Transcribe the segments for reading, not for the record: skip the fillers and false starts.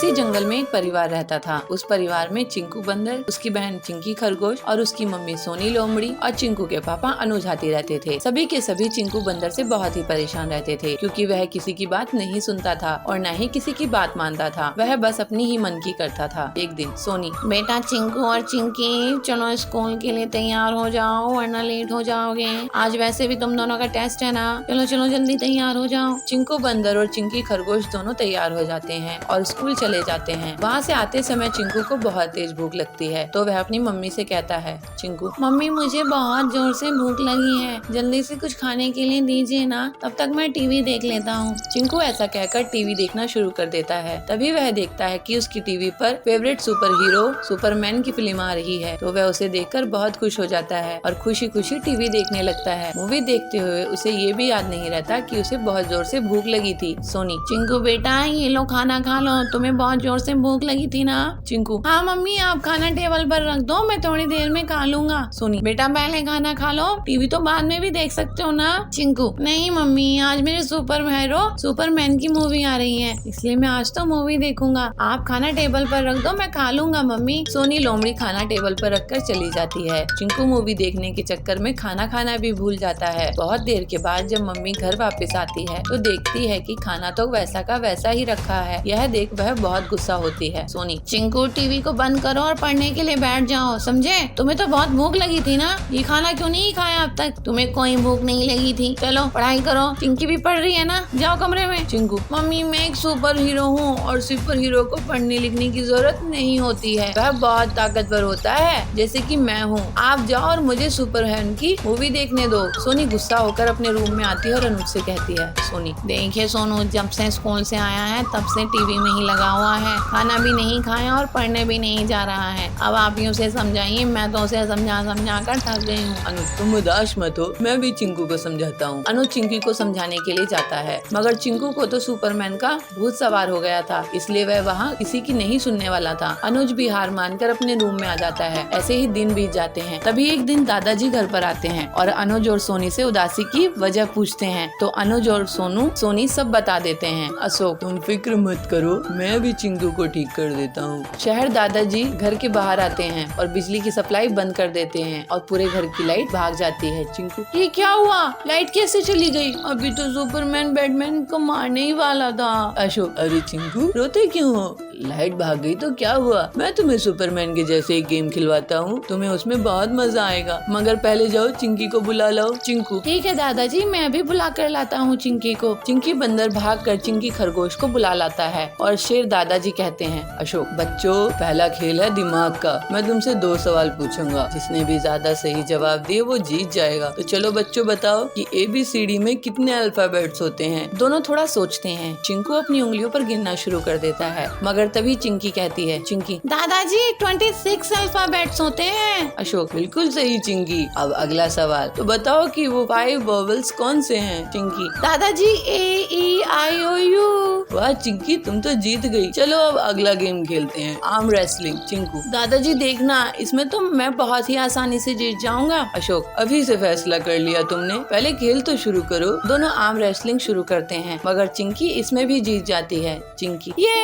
उसी जंगल में एक परिवार रहता था। उस परिवार में चिंकू बंदर, उसकी बहन चिंकी खरगोश और उसकी मम्मी सोनी लोमड़ी और चिंकू के पापा अनुज हाथी रहते थे। सभी के सभी चिंकू बंदर से बहुत ही परेशान रहते थे, क्योंकि वह किसी की बात नहीं सुनता था और न ही किसी की बात मानता था। वह बस अपनी ही मन की करता था। एक दिन सोनी, बेटा चिंकू और चिंकी, चलो स्कूल के लिए तैयार हो जाओ वरना लेट हो जाओगे। आज वैसे भी तुम दोनों का टेस्ट है ना, चलो चलो जल्दी तैयार हो जाओ। चिंकू बंदर और चिंकी खरगोश दोनों तैयार हो जाते हैं और स्कूल चले जाते हैं। वहाँ से आते समय चिंकू को बहुत तेज भूख लगती है, तो वह अपनी मम्मी से कहता है, चिंकू मम्मी मुझे बहुत जोर से भूख लगी है, जल्दी से कुछ खाने के लिए दीजिए ना, तब तक मैं टीवी देख लेता हूँ। चिंकू ऐसा कहकर टीवी देखना शुरू कर देता है। तभी वह देखता है कि उसकी टीवी पर फेवरेट सुपर हीरो सुपरमैन की फिल्म आ रही है, तो वह उसे देखकर बहुत खुश हो जाता है और खुशी खुशी टीवी देखने लगता है। मूवी देखते हुए उसे ये भी याद नहीं रहता कि उसे बहुत जोर से भूख लगी थी। सोनी, चिंकू बेटा ये लो खाना खा लो, तुम्हें बहुत जोर से भूख लगी थी ना। चिंकू, हाँ मम्मी आप खाना टेबल पर रख दो, मैं थोड़ी देर में खा लूंगा। सोनी, बेटा पहले खाना खा लो, टीवी तो बाद में भी देख सकते हो ना। चिंकू, नहीं मम्मी आज मेरे सुपर हीरो सुपरमैन की मूवी आ रही है, इसलिए मैं आज तो मूवी देखूंगा। आप खाना टेबल पर रख दो, मैं खा लूंगा मम्मी। सोनी लोमड़ी खाना टेबल पर रखकर चली जाती है। चिंकू मूवी देखने के चक्कर में खाना खाना भी भूल जाता है। बहुत देर के बाद जब मम्मी घर वापस आती है तो देखती है कि खाना तो वैसा का वैसा ही रखा है। यह देख वह बहुत गुस्सा होती है। सोनी, चिंकू टीवी को बंद करो और पढ़ने के लिए बैठ जाओ, समझे? तुम्हें तो बहुत भूख लगी थी ना, ये खाना क्यों नहीं खाया अब तक? तुम्हें कोई भूख नहीं लगी थी, चलो पढ़ाई करो। चिंकी भी पढ़ रही है ना, जाओ कमरे में। चिंकू, मम्मी मैं एक सुपर हीरो हूँ और सुपर हीरो को पढ़ने लिखने की जरूरत नहीं होती है, वह बहुत ताकतवर होता है जैसे कि मैं हूँ। आप जाओ और मुझे सुपरमैन की मूवी देखने दो। सोनी गुस्सा होकर अपने रूम में आती है और अनुज से कहती है, सोनी, देखिए सोनू जब से स्कूल से आया है तब से टीवी में ही लगा हुआ है, खाना भी नहीं खाया और पढ़ने भी नहीं जा रहा है। अब आप ही उसे समझाइए, मैं तो उसे समझा कर थक गई हूँ। अनुज तुम उदास मत हो, मैं भी चिंकू को समझाता हूँ। अनुज चिंकी को समझाने के लिए जाता है, मगर चिंकू को तो सुपरमैन का भूत सवार हो गया था, इसलिए वह वहाँ किसी की नहीं सुनने वाला था। अनुज भी हार मानकर अपने रूम में आ जाता है। ऐसे ही दिन बीत जाते हैं। तभी एक दिन दादाजी घर पर आते हैं और अनुज और सोनी से उदासी की वजह पूछते हैं, तो अनुज और सोनी सब बता देते हैं। अशोक, तुम फिक्र मत करो, मैं भी चिंकू को ठीक कर देता हूँ। शहर दादाजी घर के बाहर आते हैं और बिजली की सप्लाई बंद कर देते हैं और पूरे घर की लाइट भाग जाती है। चिंकू, ये क्या हुआ, लाइट कैसे चली गई? अभी तो सुपरमैन बैटमैन को मारने ही वाला था। अशोक, अरे चिंकू रोते क्यों हो? लाइट भाग गई तो क्या हुआ, मैं तुम्हें सुपरमैन के जैसे एक गेम खिलवाता हूँ, तुम्हें उसमें बहुत मजा आएगा, मगर पहले जाओ चिंकी को बुला लाओ। चिंकू, ठीक है दादाजी, मैं अभी बुला कर लाता हूँ चिंकी को। चिंकी बंदर भागकर चिंकी खरगोश को बुला लाता है और शेर दादाजी कहते हैं, अशोक बच्चों, पहला खेल है दिमाग का। मैं तुमसे 2 सवाल पूछूंगा, जिसने भी ज्यादा सही जवाब दिए वो जीत जाएगा। तो चलो बच्चों बताओ कि ABCD में कितने अल्फाबेट्स होते हैं? दोनों थोड़ा सोचते हैं। चिंकू अपनी उंगलियों पर गिनना शुरू कर देता है, मगर तभी चिंकी कहती है, चिंकी, दादाजी 26 अल्फाबेट्स होते हैं। अशोक, बिल्कुल सही चिंकी। अब अगला सवाल, तो बताओ कि वो 5 वोवेल्स कौन से हैं? चिंकी, दादाजी AEIOU। वाह चिंकी, तुम तो जीत गई। चलो अब अगला गेम खेलते हैं, आर्म रेसलिंग। चिंकू, दादाजी देखना, इसमें तो मैं बहुत ही आसानी से जीत जाऊंगा। अशोक, अभी से फैसला कर लिया तुमने, पहले खेल तो शुरू करो। दोनों आर्म रेसलिंग शुरू करते हैं, मगर चिंकी इसमें भी जीत जाती है। चिंकी, ये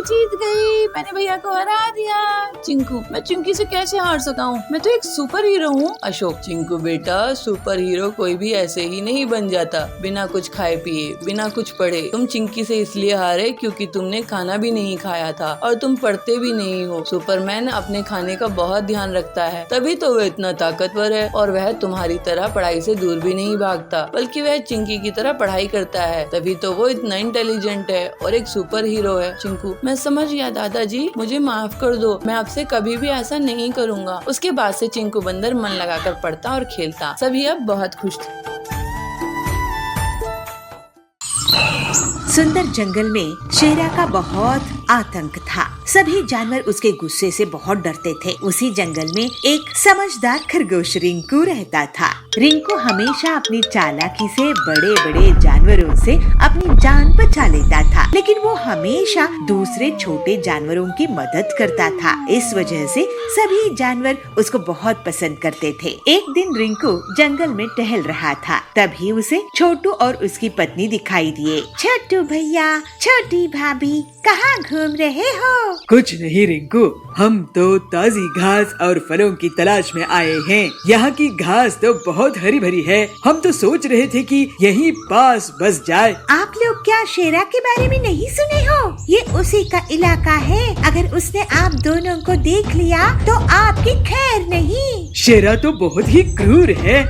जीत गई, मैंने भैया को हरा दिया। चिंकू, मैं चिंकी से कैसे हार सका हूँ, मैं तो एक सुपर हीरो हूँ। अशोक, चिंकू बेटा, सुपर हीरो कोई भी ऐसे ही नहीं बन जाता बिना कुछ खाए पिए, बिना कुछ पढ़े। तुम चिंकी से इसलिए हारे क्योंकि तुमने खाना भी नहीं खाया था और तुम पढ़ते भी नहीं हो। सुपरमैन अपने खाने का बहुत ध्यान रखता है, तभी तो वह इतना ताकतवर है और वह तुम्हारी तरह पढ़ाई से दूर भी नहीं भागता, बल्कि वह चिंकी की तरह पढ़ाई करता है, तभी तो वो इतना इंटेलिजेंट है और एक सुपर हीरो है। चिंकू, मैं समझ गया दादाजी, मुझे माफ कर दो, मैं आपसे कभी भी ऐसा नहीं करूँगा। उसके बाद से चिंकू बंदर मन लगाकर पढ़ता और खेलता। सभी अब बहुत खुश थे। सुंदर जंगल में शेरा का बहुत आतंक था। सभी जानवर उसके गुस्से से बहुत डरते थे। उसी जंगल में एक समझदार खरगोश रिंकू रहता था। रिंकू हमेशा अपनी चालाकी से बड़े बड़े जानवरों से अपनी जान बचा लेता था, लेकिन वो हमेशा दूसरे छोटे जानवरों की मदद करता था। इस वजह से सभी जानवर उसको बहुत पसंद करते थे। एक दिन रिंकू जंगल में टहल रहा था, तभी उसे छोटू और उसकी पत्नी दिखाई दी। दिए। छोटू भैया, छोटी भाभी, कहाँ घूम रहे हो? कुछ नहीं रिंकू, हम तो ताजी घास और फलों की तलाश में आए हैं। यहाँ की घास तो बहुत हरी भरी है। हम तो सोच रहे थे कि यहीं पास बस जाए। आप लोग क्या शेरा के बारे में नहीं सुने हो? ये उसी का इलाका है। अगर उसने आप दोनों को देख लिया तो आपकी खैर नहीं। शेरा तो बहुत ही क्रूर है।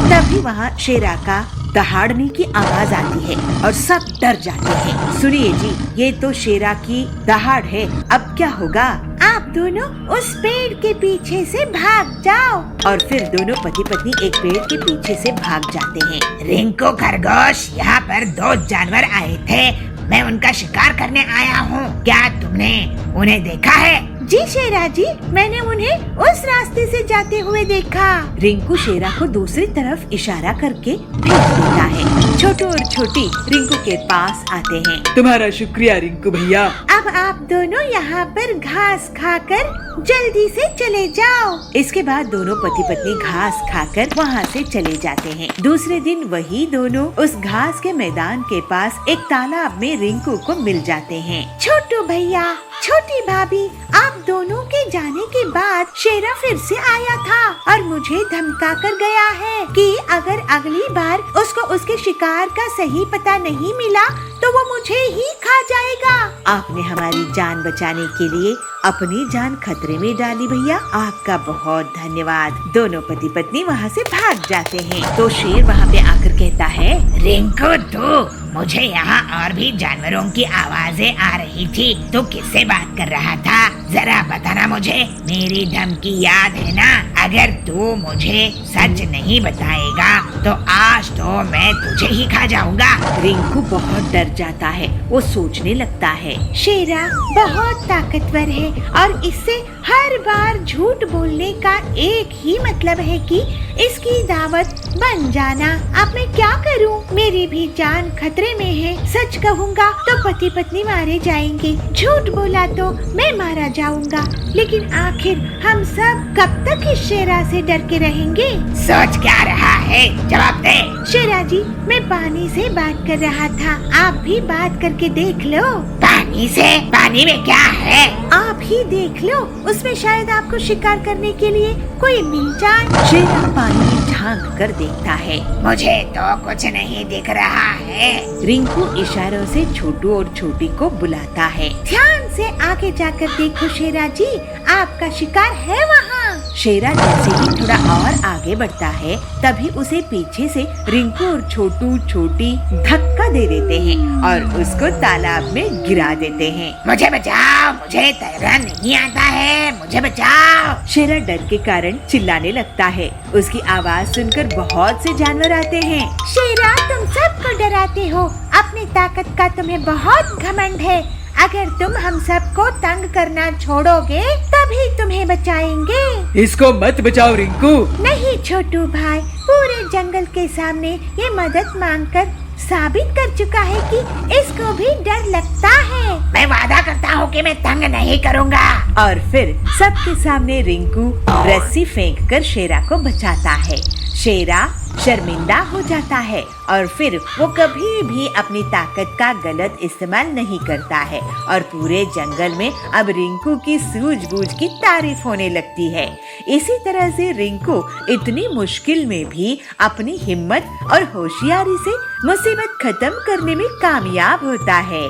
तभी वहाँ शेरा का दहाड़ने की आवाज आती है और सब डर जाते हैं। सुनिए जी, ये तो शेरा की दहाड़ है। अब क्या होगा? आप दोनों उस पेड़ के पीछे से भाग जाओ। और फिर दोनों पति पत्नी एक पेड़ के पीछे से भाग जाते हैं। रिंकू खरगोश, यहाँ पर 2 जानवर आए थे। मैं उनका शिकार करने आया हूँ। क्या तुमने उन्हें देखा है? जी शेरा जी, मैंने उन्हें उस रास्ते से जाते हुए देखा। रिंकू शेरा को दूसरी तरफ इशारा करके भेज देता है। छोटू और छोटी रिंकू के पास आते हैं। तुम्हारा शुक्रिया रिंकू भैया। अब आप दोनों यहाँ पर घास खाकर जल्दी से चले जाओ। इसके बाद दोनों पति पत्नी घास खाकर वहाँ से चले जाते हैं। दूसरे दिन वही दोनों उस घास के मैदान के पास एक तालाब में रिंकू को मिल जाते हैं। छोटू भैया, छोटी भाभी, आप दोनों के जाने के बाद शेरा फिर से आया था और मुझे धमका कर गया है कि अगर अगली बार उसको उसके शिकार का सही पता नहीं मिला तो वो मुझे ही खा जाएगा। आपने हमारी जान बचाने के लिए अपनी जान खतरे में डाली भैया, आपका बहुत धन्यवाद। दोनों पति पत्नी वहाँ से भाग जाते हैं। तो शेर वहाँ पे आकर कहता है, रिंकू, तू मुझे यहाँ और भी जानवरों की आवाजें आ रही थी। तू किससे बात कर रहा था? जरा बताना मुझे। मेरी धमकी याद है ना? अगर तू मुझे सच नहीं बताएगा तो आज तो मैं तुझे ही खा जाऊंगा। रिंकू बहुत डर जाता है। वो सोचने लगता है, शेरा बहुत ताकतवर है और इससे हर बार झूठ बोलने का एक ही मतलब है कि इसकी दावत बन जाना। अब मैं क्या करूं? मेरी भी जान खतरे में है। सच कहूंगा तो पति पत्नी मारे जाएंगे, झूठ बोला तो मैं मारा जाऊंगा। लेकिन आखिर हम सब कब तक इस शेरा से डर के रहेंगे? सोच क्या रहा है? जवाब दे। शेरा जी, मैं पानी से बात कर रहा था। आप भी बात करके देख लो। पानी से? पानी में क्या है? आप ही देख लो, उसमें शायद आपको शिकार करने के लिए कोई मिल जाए। शेरा पानी में झांक कर देखता है। मुझे तो कुछ नहीं दिख रहा है। रिंकू इशारों से छोटू और छोटी को बुलाता है। ध्यान से आगे जाकर देखो शेरा जी, आपका शिकार है वहाँ। शेरा जैसे ही थोड़ा और आगे बढ़ता है तभी उसे पीछे से रिंकू और छोटू छोटी धक्का दे देते हैं और उसको तालाब में गिरा देते हैं। मुझे बचाओ, मुझे तैरना नहीं आता है, मुझे बचाओ। शेरा डर के कारण चिल्लाने लगता है। उसकी आवाज सुनकर बहुत से जानवर आते हैं। शेरा, तुम सबको डराते हो। अपनी ताकत का तुम्हें बहुत घमंड है। अगर तुम हम सबको तंग करना छोड़ोगे तभी तुम्हें बचाएंगे। इसको मत बचाओ रिंकू। नहीं छोटू भाई, पूरे जंगल के सामने ये मदद मांगकर साबित कर चुका है कि इसको भी डर लगता है। मैं वादा करता हूँ कि मैं तंग नहीं करूँगा। और फिर सबके सामने रिंकू रस्सी फेंककर शेरा को बचाता है। शेरा शर्मिंदा हो जाता है और फिर वो कभी भी अपनी ताकत का गलत इस्तेमाल नहीं करता है और पूरे जंगल में अब रिंकू की सूझबूझ की तारीफ होने लगती है। इसी तरह से रिंकू इतनी मुश्किल में भी अपनी हिम्मत और होशियारी से मुसीबत खत्म करने में कामयाब होता है।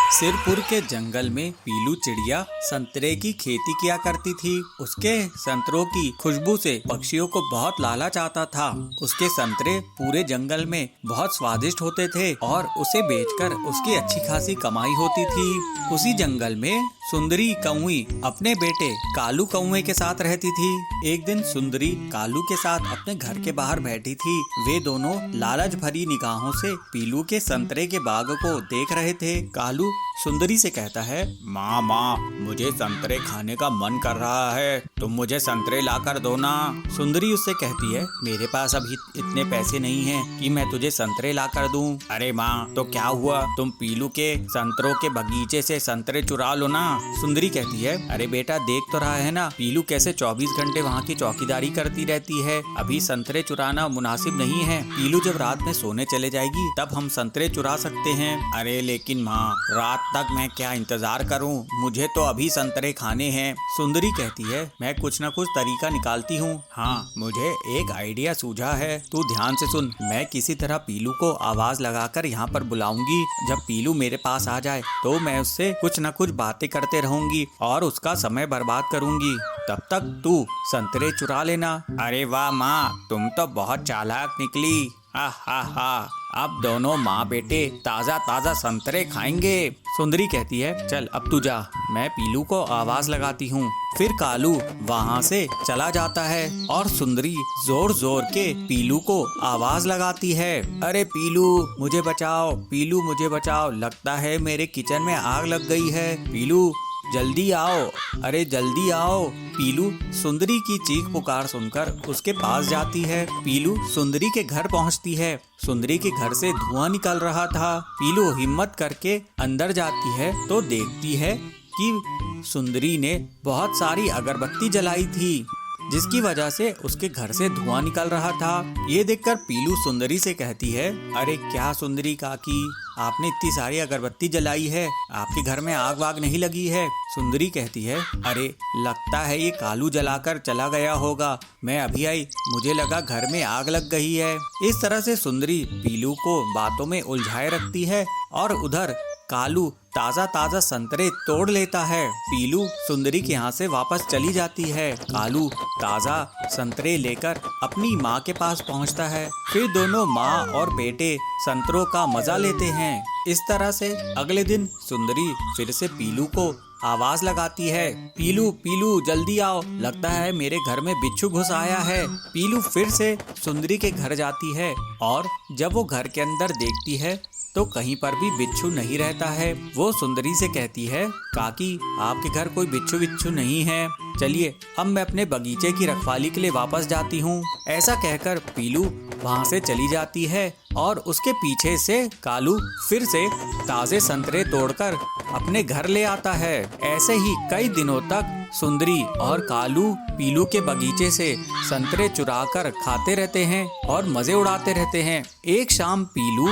सिरपुर के जंगल में पीलू चिड़िया संतरे की खेती किया करती थी। उसके संतरों की खुशबू से पक्षियों को बहुत लालच आता था। उसके संतरे पूरे जंगल में बहुत स्वादिष्ट होते थे और उसे बेचकर उसकी अच्छी खासी कमाई होती थी। उसी जंगल में सुंदरी कौवी अपने बेटे कालू कौवे के साथ रहती थी। एक दिन सुंदरी कालू के साथ अपने घर के बाहर बैठी थी। वे दोनों लालच भरी निगाहों से पीलू के संतरे के बाग को देख रहे थे। कालू सुंदरी से कहता है, माँ माँ मुझे संतरे खाने का मन कर रहा है, तुम मुझे संतरे ला कर दो ना। सुंदरी उससे कहती है, मेरे पास अभी इतने पैसे नहीं हैं कि मैं तुझे संतरे ला कर दूं। अरे माँ तो क्या हुआ, तुम पीलू के संतरों के बगीचे से संतरे चुरा लो ना। सुंदरी कहती है, अरे बेटा देख तो रहा है ना पीलू कैसे 24 घंटे वहाँ की चौकीदारी करती रहती है, अभी संतरे चुराना मुनासिब नहीं है। पीलू जब रात में सोने चले जाएगी तब हम संतरे चुरा सकते हैं। अरे लेकिन माँ रात तक मैं क्या इंतजार करूं, मुझे तो अभी संतरे खाने हैं। सुंदरी कहती है, मैं कुछ न कुछ तरीका निकालती हूँ। हाँ मुझे एक आइडिया सूझा है, तू ध्यान से सुन। मैं किसी तरह पीलू को आवाज लगाकर यहाँ पर बुलाऊंगी। जब पीलू मेरे पास आ जाए तो मैं उससे कुछ न कुछ बातें करते रहूंगी और उसका समय बर्बाद करूंगी। तब तक तू संतरे चुरा लेना। अरे वाह माँ तुम तो बहुत चालाक निकली। हा अब दोनों माँ बेटे ताजा ताजा संतरे खाएंगे। सुंदरी कहती है, चल अब तू जा, मैं पीलू को आवाज लगाती हूँ। फिर कालू वहाँ से चला जाता है और सुंदरी जोर जोर के पीलू को आवाज लगाती है, अरे पीलू मुझे बचाओ, पीलू मुझे बचाओ, लगता है मेरे किचन में आग लग गई है, पीलू जल्दी आओ, अरे जल्दी आओ। पीलू सुंदरी की चीख पुकार सुनकर उसके पास जाती है। पीलू सुंदरी के घर पहुंचती है। सुंदरी के घर से धुआं निकल रहा था। पीलू हिम्मत करके अंदर जाती है तो देखती है कि सुंदरी ने बहुत सारी अगरबत्ती जलाई थी, जिसकी वजह से उसके घर से धुआं निकल रहा था। ये देखकर पीलू सुंदरी से कहती है, अरे क्या सुंदरी काकी, आपने इतनी सारी अगरबत्ती जलाई है, आपके घर में आग वाग नहीं लगी है? सुंदरी कहती है, अरे लगता है ये कालू जलाकर चला गया होगा, मैं अभी आई, मुझे लगा घर में आग लग गई है। इस तरह से सुंदरी पीलू को बातों में उलझाए रखती है और उधर कालू ताजा ताजा संतरे तोड़ लेता है। पीलू सुंदरी के यहाँ से वापस चली जाती है। कालू ताजा संतरे लेकर अपनी माँ के पास पहुँचता है। फिर दोनों माँ और बेटे संतरों का मजा लेते हैं। इस तरह से अगले दिन सुंदरी फिर से पीलू को आवाज लगाती है, पीलू पीलू जल्दी आओ, लगता है मेरे घर में बिच्छू घुस आया है। पीलू फिर से सुंदरी के घर जाती है और जब वो घर के अंदर देखती है तो कहीं पर भी बिच्छू नहीं रहता है। वो सुंदरी से कहती है, काकी आपके घर कोई बिच्छू बिच्छू नहीं है, चलिए अब मैं अपने बगीचे की रखवाली के लिए वापस जाती हूँ। ऐसा कहकर पीलू वहाँ से चली जाती है और उसके पीछे से कालू फिर से ताजे संतरे तोड़कर अपने घर ले आता है। ऐसे ही कई दिनों तक सुंदरी और कालू पीलू के बगीचे से संतरे चुराकर खाते रहते हैं और मजे उड़ाते रहते हैं। एक शाम पीलू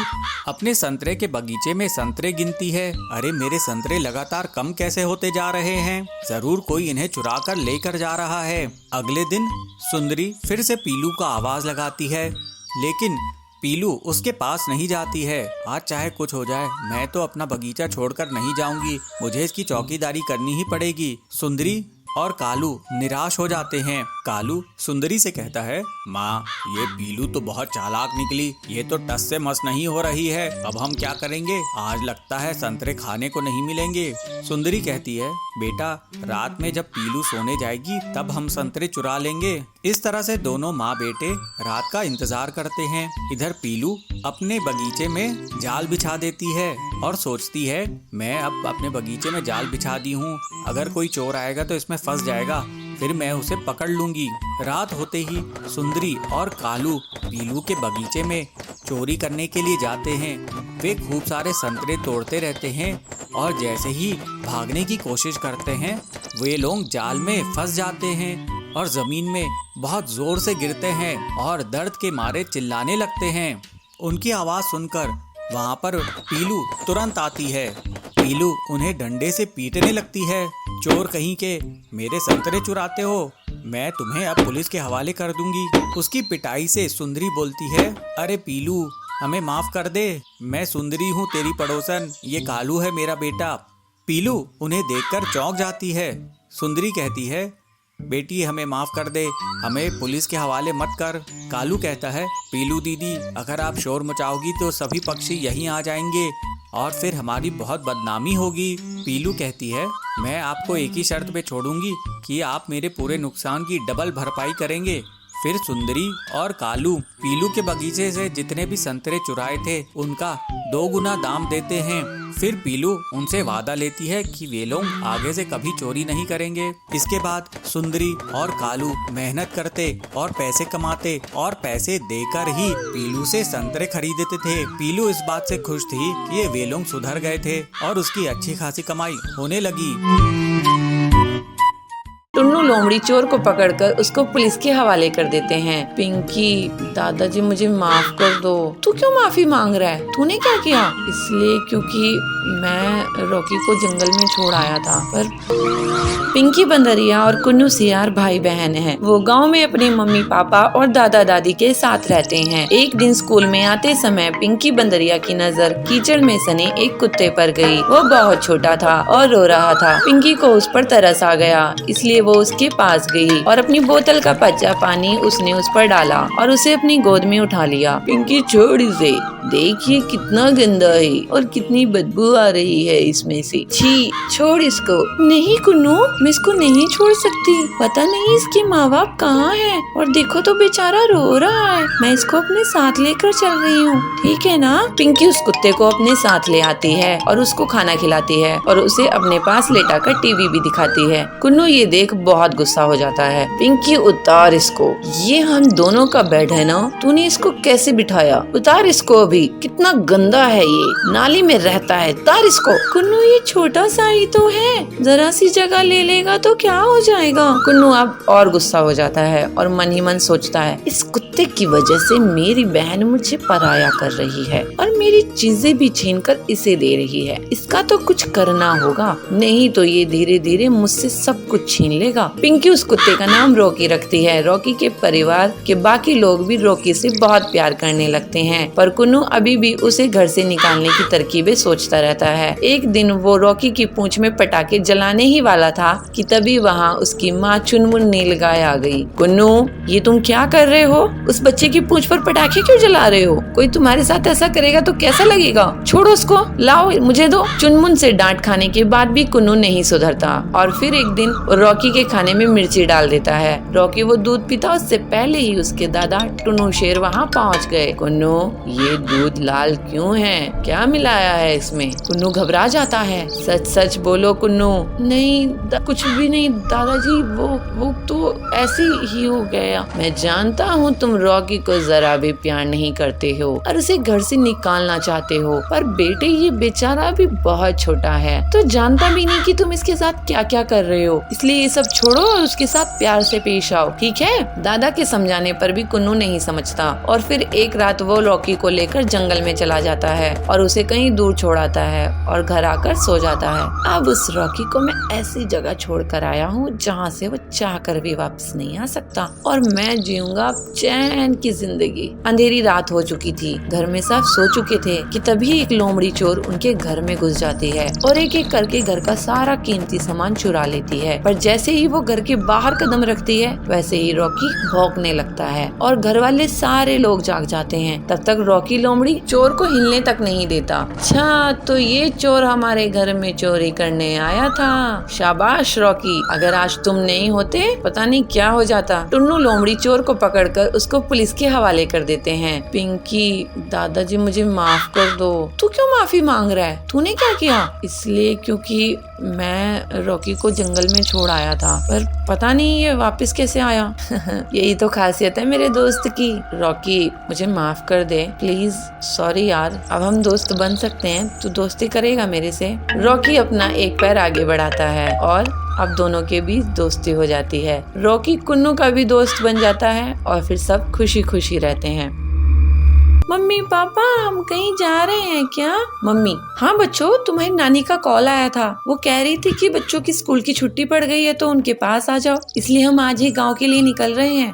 अपने संतरे के बगीचे में संतरे गिनती है। अरे मेरे संतरे लगातार कम कैसे होते जा रहे हैं, जरूर कोई इन्हें चुरा कर लेकर जा रहा है। अगले दिन सुंदरी फिर से पीलू का आवाज लगाती है, लेकिन पीलू उसके पास नहीं जाती है। आज चाहे कुछ हो जाए मैं तो अपना बगीचा छोड़कर नहीं जाऊंगी, मुझे इसकी चौकीदारी करनी ही पड़ेगी। सुंदरी और कालू निराश हो जाते हैं। कालू सुंदरी से कहता है, माँ ये पीलू तो बहुत चालाक निकली, ये तो टस से मस नहीं हो रही है, अब हम क्या करेंगे, आज लगता है संतरे खाने को नहीं मिलेंगे। सुंदरी कहती है, बेटा रात में जब पीलू सोने जाएगी तब हम संतरे चुरा लेंगे। इस तरह से दोनों माँ बेटे रात का इंतजार करते हैं। इधर पीलू अपने बगीचे में जाल बिछा देती है और सोचती है, मैं अब अपने बगीचे में जाल बिछा दी हूँ, अगर कोई चोर आएगा तो इसमें फंस जाएगा, फिर मैं उसे पकड़ लूंगी। रात होते ही सुंदरी और कालू पीलू के बगीचे में चोरी करने के लिए जाते हैं। वे खूब सारे संतरे तोड़ते रहते हैं और जैसे ही भागने की कोशिश करते हैं वे लोग जाल में फंस जाते हैं और जमीन में बहुत जोर से गिरते हैं और दर्द के मारे चिल्लाने लगते हैं। उनकी आवाज सुनकर वहाँ पर पीलू तुरंत आती है। पीलू उन्हें डंडे से पीटने लगती है, चोर कहीं के, मेरे संतरे चुराते हो, मैं तुम्हें अब पुलिस के हवाले कर दूंगी। उसकी पिटाई से सुंदरी बोलती है, अरे पीलू हमें माफ कर दे, मैं सुंदरी हूँ तेरी पड़ोसन, ये कालू है मेरा बेटा। पीलू उन्हें देखकर चौंक जाती है। सुंदरी कहती है, बेटी हमें माफ कर दे, हमें पुलिस के हवाले मत कर। कालू कहता है, पीलू दीदी अगर आप शोर मचाओगी तो सभी पक्षी यहीं आ जाएंगे और फिर हमारी बहुत बदनामी होगी। पीलू कहती है, मैं आपको एक ही शर्त पे छोड़ूंगी कि आप मेरे पूरे नुकसान की डबल भरपाई करेंगे। फिर सुंदरी और कालू पीलू के बगीचे से जितने भी संतरे चुराए थे उनका 2 गुना दाम देते हैं। फिर पीलू उनसे वादा लेती है कि वे लोग आगे से कभी चोरी नहीं करेंगे। इसके बाद सुंदरी और कालू मेहनत करते और पैसे कमाते और पैसे देकर ही पीलू से संतरे खरीदते थे। पीलू इस बात से खुश थी कि ये वे लोग सुधर गए थे और उसकी अच्छी खासी कमाई होने लगी। टुन्नू लोमड़ी चोर को पकड़कर उसको पुलिस के हवाले कर देते हैं। पिंकी, दादाजी मुझे माफ कर दो। तू क्यों माफी मांग रहा है? तूने क्या किया? इसलिए क्योंकि मैं रॉकी को जंगल में छोड़ आया था। पर पिंकी बंदरिया और कुन्नू सियार भाई बहन हैं। वो गांव में अपने मम्मी पापा और दादा दादी के साथ रहते हैं। एक दिन स्कूल में आते समय पिंकी बंदरिया की नजर कीचड़ में सने एक कुत्ते पर गई। वो बहुत छोटा था और रो रहा था। पिंकी को उस पर तरस आ गया, इसलिए वो उसके पास गई और अपनी बोतल का कच्चा पानी उसने उस पर डाला और उसे अपनी गोद में उठा लिया। पिंकी छोड़ इसे, देखिए कितना गंदा है और कितनी बदबू आ रही है इसमें से। छी, छोड़ इसको। नहीं कुन्नू, मैं इसको नहीं छोड़ सकती। पता नहीं इसके माँ बाप कहाँ हैं और देखो तो बेचारा रो रहा है। मैं इसको अपने साथ लेकर चल रही हूँ, ठीक है ना? पिंकी उस कुत्ते को अपने साथ ले आती है और उसको खाना खिलाती है और उसे अपने पास लेटाकर टीवी भी दिखाती है। कुन्नू ये देख बहुत गुस्सा हो जाता है। पिंकी, उतार इसको, ये हम दोनों का बेड है ना, तूने इसको कैसे बिठाया? उतार इसको अभी, कितना गंदा है ये, नाली में रहता है, उतार इसको। कुन्नू, ये छोटा सा ही तो है, जरा सी जगह ले लेगा तो क्या हो जाएगा? कुन्नू अब और गुस्सा हो जाता है और मन ही मन सोचता है, इस कुत्ते की वजह से मेरी बहन मुझे पराया कर रही है और मेरी चीजें भी छीन कर इसे दे रही है। इसका तो कुछ करना होगा, नहीं तो ये धीरे धीरे मुझसे सब कुछ छीन लेगा। पिंकी उस कुत्ते का नाम रॉकी रखती है। रॉकी के परिवार के बाकी लोग भी रॉकी से बहुत प्यार करने लगते हैं, पर कुन्नू अभी भी उसे घर से निकालने की तरकीबें सोचता रहता है। एक दिन वो रॉकी की पूंछ में पटाखे जलाने ही वाला था कि तभी वहाँ उसकी माँ चुनमुन नीलगाय आ गई। कुन्नू, ये तुम क्या कर रहे हो? उस बच्चे की पूंछ पर पटाखे क्यों जला रहे हो? कोई तुम्हारे साथ ऐसा करेगा तो कैसा लगेगा? छोड़ो उसको, लाओ मुझे दो। चुनमुन से डांट खाने के बाद भी कुन्नू नहीं सुधरता और फिर एक दिन रॉकी के खाने में मिर्ची डाल देता है। रॉकी वो दूध पीता उससे पहले ही उसके दादा टुन्नू शेर वहाँ पहुँच गए। कुन्नू, ये दूध लाल क्यों है? क्या मिलाया है इसमें? कुन्नू घबरा जाता है। सच सच बोलो कुन्नू। नहीं, कुछ भी नहीं दादाजी, वो तो ऐसे ही हो गया। मैं जानता हूँ तुम रॉकी को जरा भी प्यार नहीं करते हो और उसे घर से निकालना चाहते हो, पर बेटे ये बेचारा भी बहुत छोटा है, तो जानता भी नहीं कि तुम इसके साथ क्या क्या कर रहे हो, इसलिए ये सब छोड़ो और उसके साथ प्यार से पेश आओ, ठीक है? दादा के समझाने पर भी कुन्नू नहीं समझता और फिर एक रात वो रॉकी को लेकर जंगल में चला जाता है और उसे कहीं दूर छोड़ाता है और घर आकर सो जाता है। अब उस रॉकी को मैं ऐसी जगह छोड़ कर आया हूँ जहाँ से वो चाह कर भी वापस नहीं आ सकता और मैं जीऊंगा चैन की जिंदगी। अंधेरी रात हो चुकी थी, घर में सब सो चुके थे कि तभी एक लोमड़ी चोर उनके घर में घुस जाती है और एक एक करके घर का सारा कीमती सामान चुरा लेती है। पर जैसे ही वो घर के बाहर कदम रखती है वैसे ही रॉकी भौंकने लगता है और घर वाले सारे लोग जाग जाते हैं। तब तक रॉकी लोमड़ी चोर को हिलने तक नहीं देता। अच्छा, तो ये चोर हमारे घर में चोरी करने आया था। शाबाश रॉकी, अगर आज तुम नहीं होते पता नहीं क्या हो जाता। टुन्नू लोमड़ी चोर को पकड़कर उसको पुलिस के हवाले कर देते हैं। पिंकी, दादाजी मुझे माफ कर दो। तू क्यों माफी मांग रहा है? तूने क्या किया? इसलिए क्योंकि मैं रॉकी को जंगल में छोड़ आया था, पर पता नहीं ये वापस कैसे आया। यही तो खासियत है मेरे दोस्त की। रॉकी, मुझे माफ कर दे प्लीज। सॉरी यार, अब हम दोस्त बन सकते हैं, तू दोस्ती करेगा मेरे से? रॉकी अपना एक पैर आगे बढ़ाता है और अब दोनों के बीच दोस्ती हो जाती है। रॉकी कुन्नू का भी दोस्त बन जाता है और फिर सब खुशी खुशी रहते हैं। मम्मी पापा, हम कहीं जा रहे हैं क्या? मम्मी, हाँ बच्चों, तुम्हारी नानी का कॉल आया था। वो कह रही थी कि बच्चों की स्कूल की छुट्टी पड़ गई है तो उनके पास आ जाओ, इसलिए हम आज ही गांव के लिए निकल रहे हैं।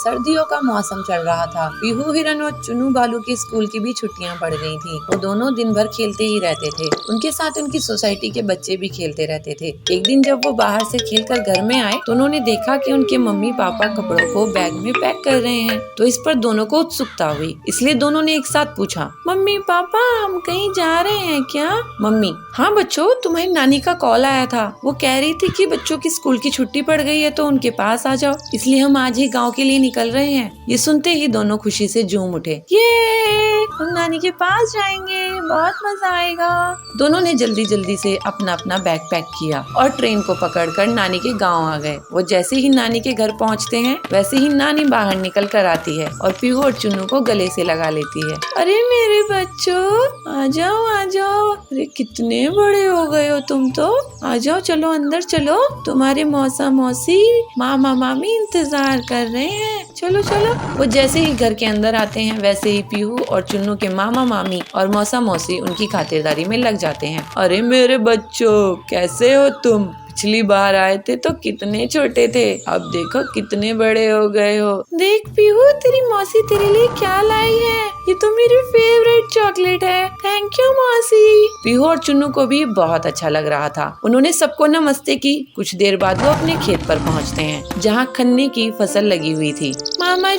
सर्दियों का मौसम चल रहा था। पीहू हिरन और चुनू बालू की स्कूल की भी छुट्टियां पड़ गई थी। वो दोनों दिन भर खेलते ही रहते थे। उनके साथ उनकी सोसाइटी के बच्चे भी खेलते रहते थे। एक दिन जब वो बाहर से खेलकर घर में आए तो उन्होंने देखा कि उनके मम्मी पापा कपड़ों को बैग में पैक कर रहे हैं। तो इस पर दोनों को उत्सुकता हुई, इसलिए दोनों ने एक साथ पूछा, मम्मी पापा, हम कहीं जा रहे हैं क्या? मम्मी, हाँ बच्चों, तुम्हारी नानी का कॉल आया था। वो कह रही थी कि बच्चों की स्कूल की छुट्टी पड़ गई है तो उनके पास आ जाओ, इसलिए हम आज ही गाँव के लिए निकल रहे हैं। ये सुनते ही दोनों खुशी से झूम उठे। ये हम नानी के पास जाएंगे, बहुत मजा आएगा। दोनों ने जल्दी जल्दी से अपना अपना बैग पैक किया और ट्रेन को पकड़कर नानी के गांव आ गए। वो जैसे ही नानी के घर पहुंचते हैं वैसे ही नानी बाहर निकल कर आती है और पीहू और चुन्नू को गले से लगा लेती है। अरे मेरे बच्चों, आ जाओ आ जाओ। अरे कितने बड़े हो गए हो तुम तो। आ जाओ, चलो अंदर चलो, तुम्हारे मौसा मौसी मामा मामी इंतजार कर रहे हैं। चलो चलो। वो जैसे ही घर के अंदर आते हैं वैसे ही पीहू और चुन्नू के मामा मामी और मौसा मौसी उनकी खातिरदारी में लग जाते हैं। अरे मेरे बच्चों, कैसे हो तुम? पिछली बार आए थे तो कितने छोटे थे, अब देखो कितने बड़े हो गए हो। देख पीहू, तेरी मौसी तेरे लिए क्या लाई है। ये तो मेरी फेवरेट चॉकलेट है। थैंक यू मौसी। पीहू और चुन्नू को भी बहुत अच्छा लग रहा था। उन्होंने सबको नमस्ते की। कुछ देर बाद वो अपने खेत पर पहुँचते हैं जहाँ गन्ने की फसल लगी हुई थी। मामा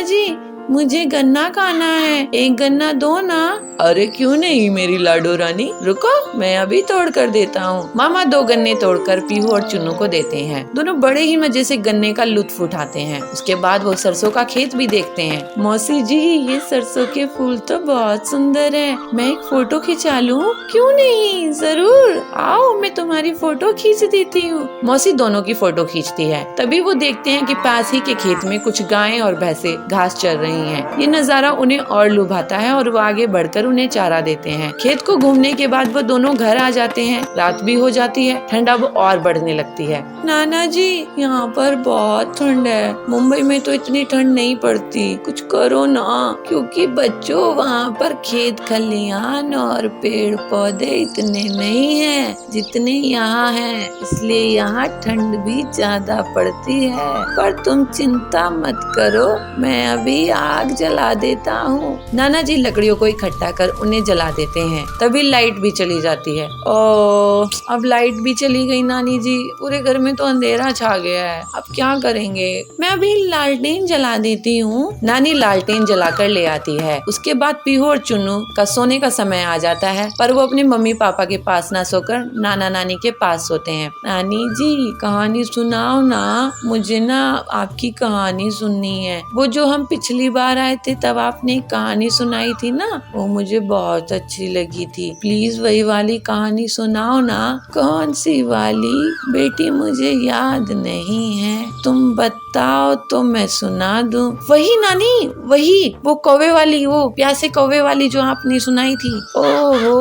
जी, मुझे गन्ना खाना है, एक गन्ना दो ना। अरे क्यों नहीं मेरी लाडो रानी, रुको मैं अभी तोड़ कर देता हूँ। मामा 2 गन्ने तोड़कर पीहू और चुन्नू को देते हैं। दोनों बड़े ही मजे से गन्ने का लुत्फ उठाते हैं। उसके बाद वो सरसों का खेत भी देखते हैं। मौसी जी, ये सरसों के फूल तो बहुत सुंदर है, मैं एक फोटो खिंचा लूं? क्यों नहीं, जरूर आओ, मैं तुम्हारी फोटो खींच देती हूँ। मौसी दोनों की फोटो खींचती है। तभी वो देखते हैं कि पास ही के खेत में कुछ गायें और भैंसें घास चर रही हैं। ये नजारा उन्हें और लुभाता है और वो आगे बढ़कर उन्हें चारा देते हैं। खेत को घूमने के बाद वो दोनों घर आ जाते हैं। रात भी हो जाती है, ठंड अब और बढ़ने लगती है। नाना जी, यहाँ पर बहुत ठंड है, मुंबई में तो इतनी ठंड नहीं पड़ती, कुछ करो ना। क्योंकि बच्चों, वहाँ पर खेत खलियान और पेड़ पौधे इतने नहीं हैं जितने यहाँ हैं, इसलिए यहाँ ठंड भी ज्यादा पड़ती है। पर तुम चिंता मत करो, मैं अभी आग जला देता हूँ। नाना जी लकड़ियों को इकट्ठा कर उन्हें जला देते हैं। तभी लाइट भी चली जाती है। ओह, अब लाइट भी चली गई नानी जी, पूरे घर में तो अंधेरा छा गया है, अब क्या करेंगे? मैं अभी लालटेन जला देती हूँ। नानी लालटेन जलाकर ले आती है। उसके बाद पीहू और चुन्नू का सोने का समय आ जाता है, पर वो अपने मम्मी पापा के पास ना सोकर नाना नानी के पास सोते हैं। नानी जी, कहानी सुनाओ ना, मुझे ना आपकी कहानी सुननी है। वो जो हम पिछली बार आए थे तब आपने एक कहानी सुनाई थी ना, वो मुझे बहुत अच्छी लगी थी। प्लीज वही वाली कहानी सुनाओ ना। कौन सी वाली बेटी, मुझे याद नहीं है, तुम बताओ तो मैं सुना दूं। वही नानी, वही वो कौवे वाली, वो प्यासे कौवे वाली जो आपने सुनाई थी। ओहो,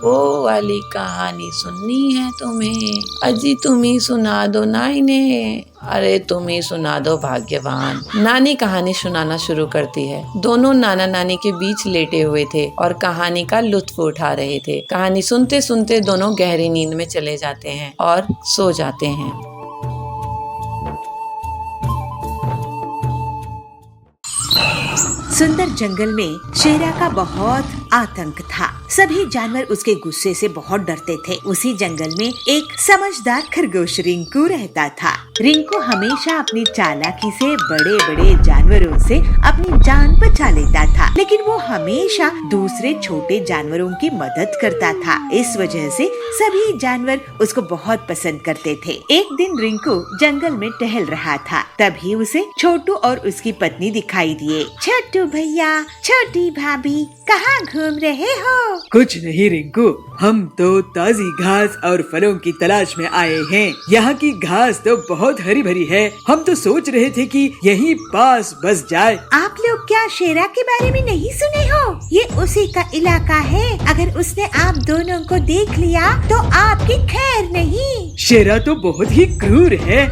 वो वाली कहानी सुननी है तुम्हें? अजी तुम ही सुना दो ना इन्हें। अरे तुम ही सुना दो भाग्यवान। नानी कहानी सुनाना शुरू करती है। दोनों नाना नानी के बीच लेटे हुए थे और कहानी का लुत्फ उठा रहे थे। कहानी सुनते सुनते दोनों गहरी नींद में चले जाते हैं और सो जाते हैं। सुंदर जंगल में शेरा का बहुत आतंक था। सभी जानवर उसके गुस्से से बहुत डरते थे। उसी जंगल में एक समझदार खरगोश रिंकू रहता था। रिंकू हमेशा अपनी चालाकी से बड़े बड़े जानवरों से अपनी जान बचा लेता था, लेकिन वो हमेशा दूसरे छोटे जानवरों की मदद करता था। इस वजह से सभी जानवर उसको बहुत पसंद करते थे। एक दिन रिंकू जंगल में टहल रहा था, तभी उसे छोटू और उसकी पत्नी दिखाई दिए। छोटू भैया, छोटी भाभी, कहाँ घूम रहे हो? कुछ नहीं रिंकू, हम तो ताजी घास और फलों की तलाश में आए हैं। यहाँ की घास तो बहुत हरी भरी है, हम तो सोच रहे थे कि यहीं पास बस जाए। आप लोग क्या शेरा के बारे में नहीं सुने हो? ये उसी का इलाका है। अगर उसने आप दोनों को देख लिया तो आपकी खैर नहीं। शेरा तो बहुत ही क्रूर है।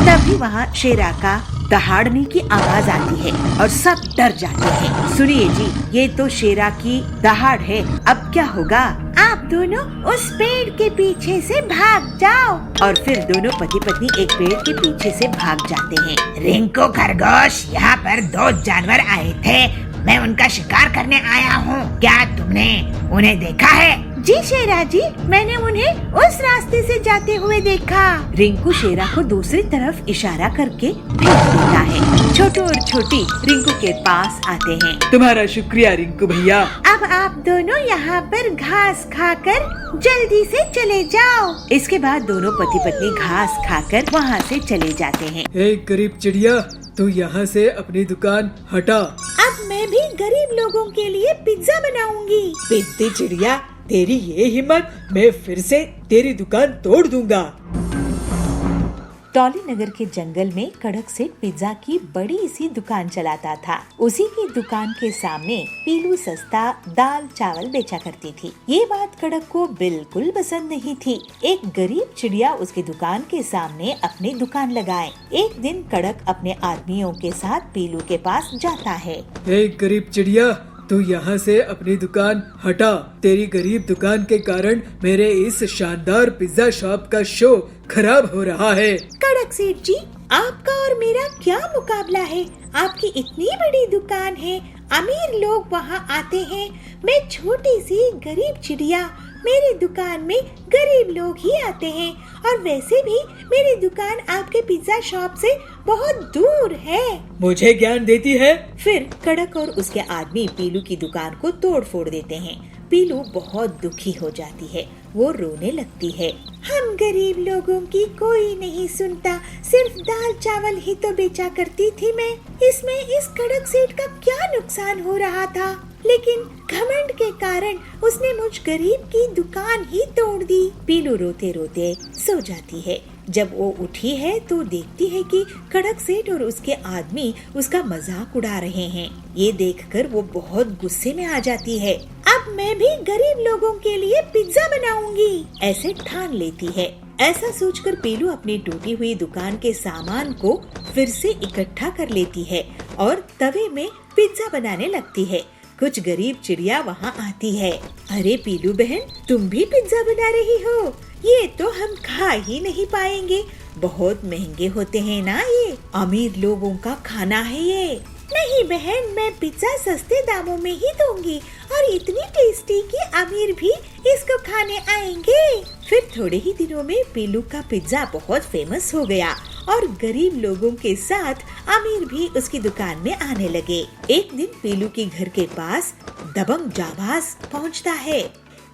तभी वहाँ शेरा का दहाड़ने की आवाज आती है और सब डर जाते हैं। सुनिए जी, ये तो शेरा की दहाड़ है, अब क्या होगा? आप दोनों उस पेड़ के पीछे से भाग जाओ। और फिर दोनों पति पत्नी एक पेड़ के पीछे से भाग जाते हैं। रिंकू खरगोश, यहाँ पर 2 जानवर आए थे, मैं उनका शिकार करने आया हूँ, क्या तुमने उन्हें देखा है? जी शेरा जी, मैंने उन्हें उस रास्ते से जाते हुए देखा। रिंकू शेरा को दूसरी तरफ इशारा करके भेज देता है। छोटू और छोटी रिंकू के पास आते हैं। तुम्हारा शुक्रिया रिंकू भैया। अब आप दोनों यहाँ पर घास खाकर जल्दी से चले जाओ। इसके बाद दोनों पति पत्नी घास खाकर वहाँ से चले जाते हैं। ए गरीब चिड़िया, तू यहाँ से अपनी दुकान हटा। अब मैं भी गरीब लोगों के लिए पिज्जा बनाऊंगी। पिद्दी चिड़िया, तेरी ये हिम्मत, मैं फिर से तेरी दुकान तोड़ दूंगा। टॉली नगर के जंगल में कड़क सेठ पिज्जा की बड़ी सी दुकान चलाता था। उसी की दुकान के सामने पीलू सस्ता दाल चावल बेचा करती थी। ये बात कड़क को बिल्कुल पसंद नहीं थी। एक गरीब चिड़िया उसकी दुकान के सामने अपनी दुकान लगाए। एक दिन कड़क अपने आदमियों के साथ पीलू के पास जाता है। एक गरीब चिड़िया, तू यहाँ से अपनी दुकान हटा। तेरी गरीब दुकान के कारण मेरे इस शानदार पिज्जा शॉप का शो खराब हो रहा है। कड़क सेठ जी, आपका और मेरा क्या मुकाबला है? आपकी इतनी बड़ी दुकान है, अमीर लोग वहाँ आते हैं। मैं छोटी सी गरीब चिड़िया, मेरी दुकान में गरीब लोग ही आते हैं। और वैसे भी मेरी दुकान आपके पिज्जा शॉप से बहुत दूर है। मुझे ज्ञान देती है? फिर कड़क और उसके आदमी पीलू की दुकान को तोड़ फोड़ देते हैं। पीलू बहुत दुखी हो जाती है, वो रोने लगती है। हम गरीब लोगों की कोई नहीं सुनता, सिर्फ दाल चावल ही तो बेचा करती थी मैं। इसमें इस कड़क सेठ का क्या नुकसान हो रहा था? लेकिन घमंड के कारण उसने मुझ गरीब की दुकान ही तोड़ दी। पीलू रोते रोते सो जाती है। जब वो उठी है तो देखती है कि कड़क सेठ और उसके आदमी उसका मजाक उड़ा रहे हैं। ये देखकर वो बहुत गुस्से में आ जाती है। अब मैं भी गरीब लोगों के लिए पिज्जा बनाऊंगी, ऐसे ठान लेती है। ऐसा सोचकर पीलू अपनी टूटी हुई दुकान के सामान को फिर से इकट्ठा कर लेती है और तवे में पिज्जा बनाने लगती है। कुछ गरीब चिड़िया वहाँ आती है। अरे पीलू बहन, तुम भी पिज्जा बना रही हो? ये तो हम खा ही नहीं पाएंगे, बहुत महंगे होते हैं ना ये, अमीर लोगों का खाना है ये। नहीं बहन, मैं पिज्जा सस्ते दामों में ही दूंगी और इतनी टेस्टी कि अमीर भी इसको खाने आएंगे। फिर थोड़े ही दिनों में पीलू का पिज्जा बहुत फेमस हो गया और गरीब लोगों के साथ अमीर भी उसकी दुकान में आने लगे। एक दिन पीलू के घर के पास दबंग जाबाज पहुंचता है।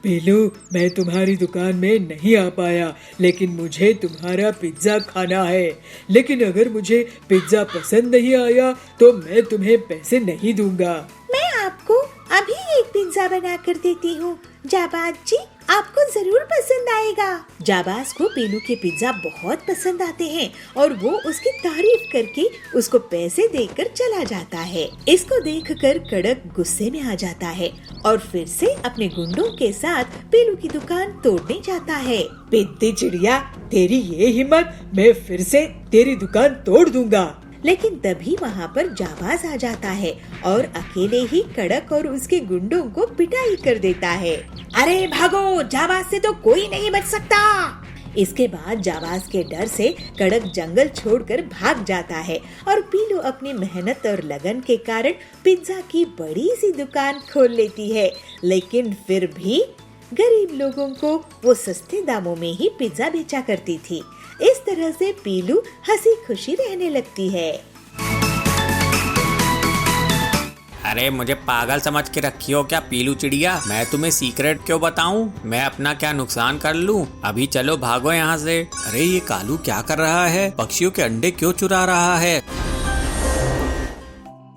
पीलू, मैं तुम्हारी दुकान में नहीं आ पाया, लेकिन मुझे तुम्हारा पिज्जा खाना है। लेकिन अगर मुझे पिज्जा पसंद नहीं आया तो मैं तुम्हें पैसे नहीं दूंगा। मैं आपको अभी एक पिज्जा बना कर देती हूँ। जाबाज जी, आपको जरूर पसंद आएगा। जाबाज को पीलू के पिज्जा बहुत पसंद आते हैं और वो उसकी तारीफ करके उसको पैसे देकर चला जाता है। इसको देखकर कड़क गुस्से में आ जाता है और फिर से अपने गुंडों के साथ पीलू की दुकान तोड़ने जाता है। पिद्दी चिड़िया, तेरी ये हिम्मत, मैं फिर से तेरी दुकान तोड़ दूंगा। लेकिन तभी वहाँ पर जाबाज आ जाता है और अकेले ही कड़क और उसके गुंडों को पिटाई कर देता है। अरे भागो, जाबाज से तो कोई नहीं बच सकता। इसके बाद जाबाज के डर से कड़क जंगल छोड़कर भाग जाता है और पीलू अपनी मेहनत और लगन के कारण पिज्जा की बड़ी सी दुकान खोल लेती है। लेकिन फिर भी गरीब लोगों को वो सस्ते दामों में ही पिज्जा बेचा करती थी। इस तरह से पीलू हंसी खुशी रहने लगती है। अरे मुझे पागल समझ के रखी हो क्या पीलू चिड़िया? मैं तुम्हें सीक्रेट क्यों बताऊं? मैं अपना क्या नुकसान कर लूं? अभी चलो भागो यहाँ से। अरे ये कालू क्या कर रहा है? पक्षियों के अंडे क्यों चुरा रहा है?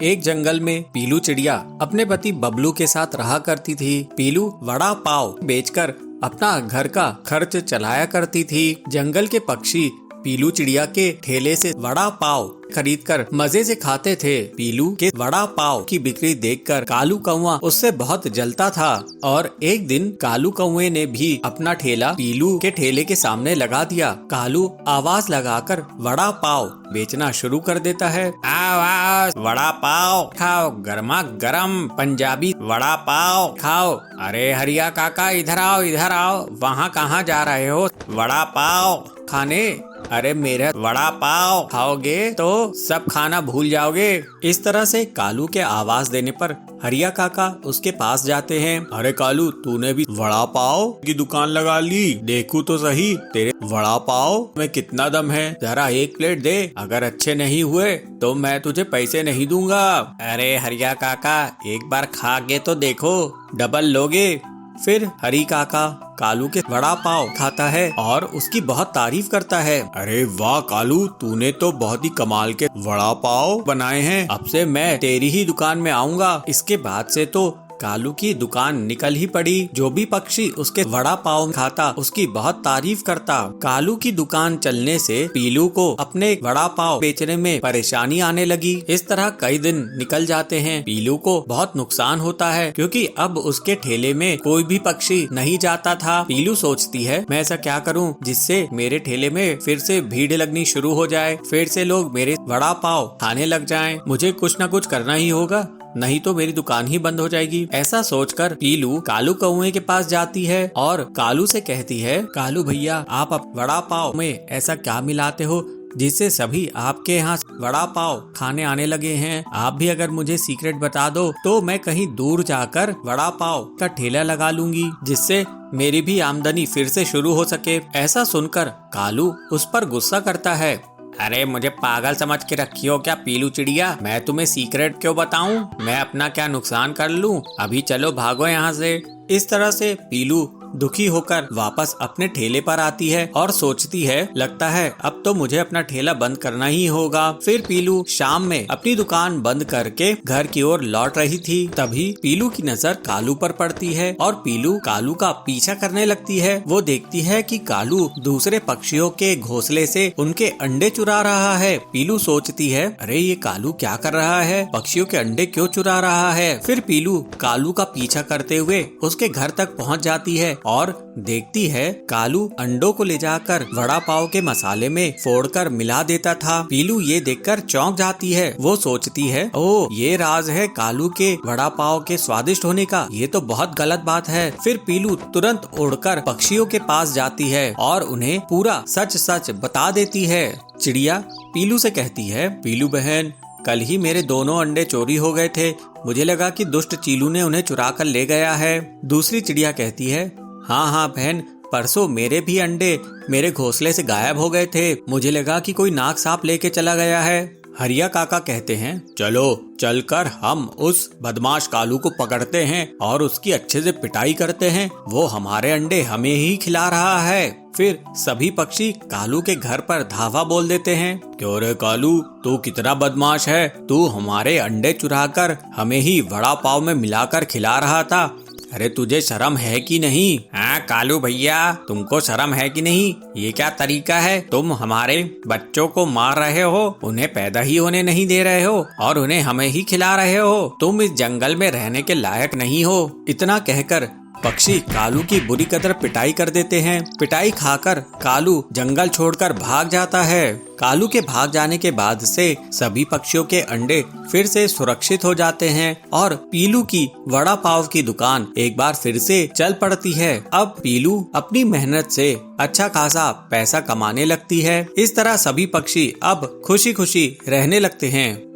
एक जंगल में पीलू चिड़िया अपने पति बबलू के साथ रहा करती थी। पीलू वड़ा पाव बेचकर अपना घर का खर्च चलाया करती थी। जंगल के पक्षी पीलू चिड़िया के ठेले से वड़ा पाव खरीदकर मजे से खाते थे। पीलू के वड़ा पाव की बिक्री देखकर कालू कौवा उससे बहुत जलता था और एक दिन कालू कौवे ने भी अपना ठेला पीलू के ठेले के सामने लगा दिया। कालू आवाज लगाकर वड़ा पाव बेचना शुरू कर देता है। आवाज, वड़ा पाव खाओ, गर्मा गर्म पंजाबी वड़ा पाव खाओ। अरे हरिया काका, इधर आओ इधर आओ। वहाँ कहाँ जा रहे हो वड़ा पाव खाने? अरे मेरा वड़ा पाव खाओगे तो सब खाना भूल जाओगे। इस तरह से कालू के आवाज देने पर हरिया काका उसके पास जाते हैं। अरे कालू, तूने भी वड़ा पाव की दुकान लगा ली? देखूं तो सही तेरे वड़ा पाव में कितना दम है, जरा एक प्लेट दे। अगर अच्छे नहीं हुए तो मैं तुझे पैसे नहीं दूंगा। अरे हरिया काका, एक बार खा के तो देखो, डबल लोगे। फिर हरी काका कालू के वड़ा पाव खाता है और उसकी बहुत तारीफ करता है। अरे वाह कालू, तूने तो बहुत ही कमाल के वड़ा पाव बनाए हैं। अब से मैं तेरी ही दुकान में आऊंगा। इसके बाद से तो कालू की दुकान निकल ही पड़ी। जो भी पक्षी उसके वड़ा पाव खाता उसकी बहुत तारीफ करता। कालू की दुकान चलने से पीलू को अपने वड़ा पाव बेचने में परेशानी आने लगी। इस तरह कई दिन निकल जाते हैं। पीलू को बहुत नुकसान होता है क्योंकि अब उसके ठेले में कोई भी पक्षी नहीं जाता था। पीलू सोचती है मैं ऐसा क्या करूं जिससे मेरे ठेले में फिर से भीड़ लगनी शुरू हो जाए, फिर से लोग मेरे वड़ा पाव खाने लग जाएं। मुझे कुछ न कुछ करना ही होगा, नहीं तो मेरी दुकान ही बंद हो जाएगी। ऐसा सोचकर पीलू कालू कौवे के पास जाती है और कालू से कहती है, कालू भैया आप वड़ा पाव में ऐसा क्या मिलाते हो जिससे सभी आपके यहाँ वड़ा पाव खाने आने लगे हैं? आप भी अगर मुझे सीक्रेट बता दो तो मैं कहीं दूर जाकर वड़ा पाव का ठेला लगा लूंगी, जिससे मेरी भी आमदनी फिर से शुरू हो सके। ऐसा सुनकर कालू उस पर गुस्सा करता है। अरे मुझे पागल समझ के रखी हो क्या पीलू चिड़िया? मैं तुम्हें सीक्रेट क्यों बताऊं? मैं अपना क्या नुकसान कर लूं? अभी चलो भागो यहाँ से। इस तरह से पीलू दुखी होकर वापस अपने ठेले पर आती है और सोचती है लगता है अब तो मुझे अपना ठेला बंद करना ही होगा। फिर पीलू शाम में अपनी दुकान बंद करके घर की ओर लौट रही थी। तभी पीलू की नजर कालू पर पड़ती है और पीलू कालू का पीछा करने लगती है। वो देखती है कि कालू दूसरे पक्षियों के घोंसले से उनके अंडे चुरा रहा है। पीलू सोचती है अरे ये कालू क्या कर रहा है, पक्षियों के अंडे क्यों चुरा रहा है। फिर पीलू कालू का पीछा करते हुए उसके घर तक पहुंच जाती है और देखती है कालू अंडों को ले जाकर वड़ा पाव के मसाले में फोड़कर मिला देता था। पीलू ये देखकर चौंक जाती है। वो सोचती है ओह ये राज है कालू के वड़ा पाव के स्वादिष्ट होने का, ये तो बहुत गलत बात है। फिर पीलू तुरंत उड़कर पक्षियों के पास जाती है और उन्हें पूरा सच सच बता देती है। चिड़िया पीलू से कहती है, पीलू बहन कल ही मेरे दोनों अंडे चोरी हो गए थे, मुझे लगा कि दुष्ट चीलू ने उन्हें चुरा कर ले गया है। दूसरी चिड़िया कहती है, हाँ बहन परसों मेरे भी अंडे मेरे घोंसले से गायब हो गए थे, मुझे लगा कि कोई नाग सांप लेके चला गया है। हरिया काका कहते हैं, चलो चलकर हम उस बदमाश कालू को पकड़ते हैं और उसकी अच्छे से पिटाई करते हैं, वो हमारे अंडे हमें ही खिला रहा है। फिर सभी पक्षी कालू के घर पर धावा बोल देते हैं, क्यों रे कालू तू कितना बदमाश है, तू हमारे अंडे चुराकर हमें ही वड़ा पाव में मिलाकर खिला रहा था, अरे तुझे शर्म है कि नहीं? हाँ कालू भैया तुमको शर्म है कि नहीं? ये क्या तरीका है, तुम हमारे बच्चों को मार रहे हो, उन्हें पैदा ही होने नहीं दे रहे हो और उन्हें हमें ही खिला रहे हो, तुम इस जंगल में रहने के लायक नहीं हो। इतना कहकर पक्षी कालू की बुरी कदर पिटाई कर देते हैं। पिटाई खाकर कालू जंगल छोड़कर भाग जाता है। कालू के भाग जाने के बाद से सभी पक्षियों के अंडे फिर से सुरक्षित हो जाते हैं और पीलू की वड़ा पाव की दुकान एक बार फिर से चल पड़ती है। अब पीलू अपनी मेहनत से अच्छा खासा पैसा कमाने लगती है। इस तरह सभी पक्षी अब खुशी खुशी रहने लगते हैं।